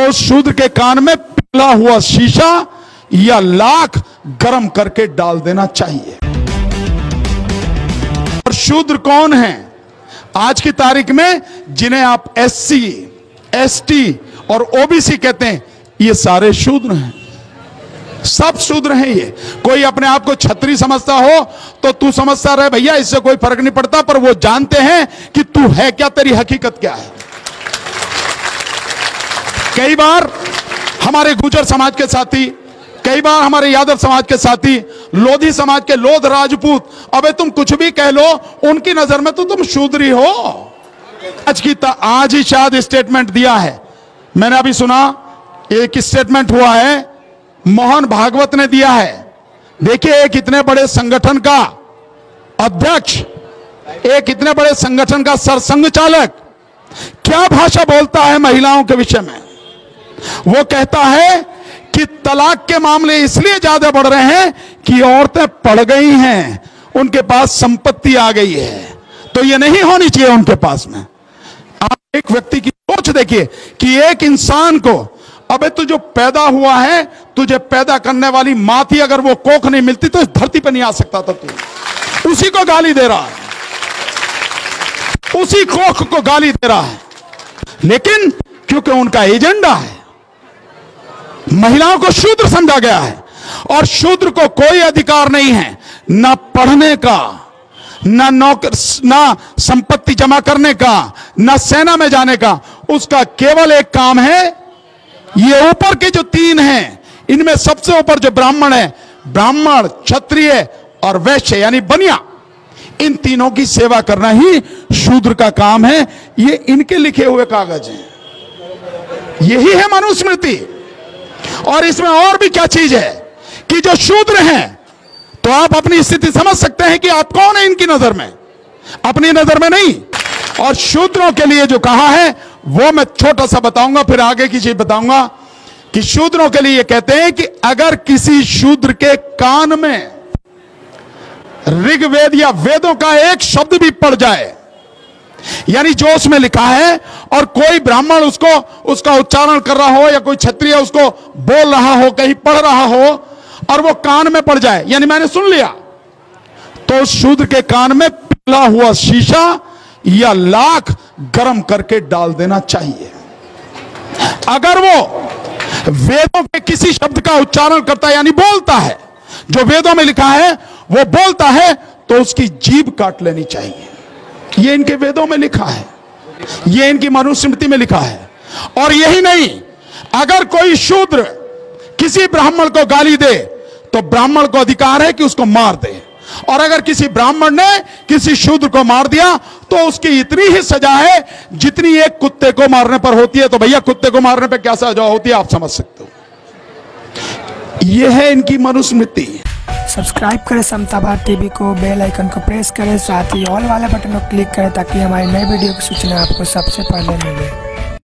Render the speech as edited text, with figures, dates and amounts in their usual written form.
उस शूद्र के कान में पिघला हुआ शीशा या लाख गर्म करके डाल देना चाहिए। और शूद्र कौन है आज की तारीख में? जिन्हें आप SC, ST और OBC कहते हैं, ये सारे शूद्र हैं, सब शूद्र हैं। ये कोई अपने आप को छत्री समझता हो तो तू समझता रहे भैया, इससे कोई फर्क नहीं पड़ता, पर वो जानते हैं कि तू है क्या, तेरी हकीकत क्या है। कई बार हमारे गुर्जर समाज के साथी, कई बार हमारे यादव समाज के साथी, लोधी समाज के लोध राजपूत, अबे तुम कुछ भी कह लो, उनकी नजर में तो तुम शूद्र ही हो। आज ही शायद स्टेटमेंट दिया है, मैंने अभी सुना एक स्टेटमेंट हुआ है, मोहन भागवत ने दिया है। देखिए, एक इतने बड़े संगठन का अध्यक्ष, एक इतने बड़े संगठन का सरसंघ चालक क्या भाषा बोलता है महिलाओं के विषय में। वो कहता है कि तलाक के मामले इसलिए ज्यादा बढ़ रहे हैं कि औरतें पढ़ गई हैं, उनके पास संपत्ति आ गई है, तो ये नहीं होनी चाहिए उनके पास में। आप एक व्यक्ति की सोच देखिए कि एक इंसान को, अबे तू जो पैदा हुआ है, तुझे पैदा करने वाली मां थी, अगर वो कोख नहीं मिलती तो इस धरती पर नहीं आ सकता था। तू उसी को गाली दे रहा है, उसी कोख को गाली दे रहा है, लेकिन क्योंकि उनका एजेंडा है, महिलाओं को शूद्र समझा गया है। और शूद्र को कोई अधिकार नहीं है ना पढ़ने का, ना नौकर, ना संपत्ति जमा करने का, ना सेना में जाने का। उसका केवल एक काम है, ये ऊपर के जो तीन हैं, इनमें सबसे ऊपर जो ब्राह्मण है, ब्राह्मण, क्षत्रिय और वैश्य यानी बनिया, इन तीनों की सेवा करना ही शूद्र का काम है। ये इनके लिखे हुए कागज हैं, यही है मनुस्मृति। और इसमें और भी क्या चीज है कि जो शूद्र हैं, तो आप अपनी स्थिति समझ सकते हैं कि आप कौन है इनकी नजर में, अपनी नजर में नहीं। और शूद्रों के लिए जो कहा है वो मैं छोटा सा बताऊंगा, फिर आगे की चीज बताऊंगा कि शूद्रों के लिए ये कहते हैं कि अगर किसी शूद्र के कान में ऋग्वेद या वेदों का एक शब्द भी पड़ जाए, यानी जो उसमें लिखा है, और कोई ब्राह्मण उसका उच्चारण कर रहा हो, या कोई क्षत्रिय उसको बोल रहा हो, कहीं पढ़ रहा हो, और वो कान में पड़ जाए, यानी मैंने सुन लिया, तो उस शूद्र के कान में पिघला हुआ शीशा या लाख गर्म करके डाल देना चाहिए। अगर वो वेदों के किसी शब्द का उच्चारण करता है, यानी बोलता है, जो वेदों में लिखा है वो बोलता है, तो उसकी जीभ काट लेनी चाहिए। ये इनके वेदों में लिखा है, ये इनकी मनुस्मृति में लिखा है। और यही नहीं, अगर कोई शूद्र किसी ब्राह्मण को गाली दे, तो ब्राह्मण को अधिकार है कि उसको मार दे। और अगर किसी ब्राह्मण ने किसी शूद्र को मार दिया, तो उसकी इतनी ही सजा है जितनी एक कुत्ते को मारने पर होती है। तो भैया, कुत्ते को मारने पर क्या सजा होती है, आप समझ सकते हो। यह है इनकी मनुस्मृति। सब्सक्राइब करें समता भारत टीवी को, बेल आइकन को प्रेस करें, साथ ही ऑल वाले बटन को क्लिक करें ताकि हमारी नई वीडियो की सूचना आपको सबसे पहले मिले।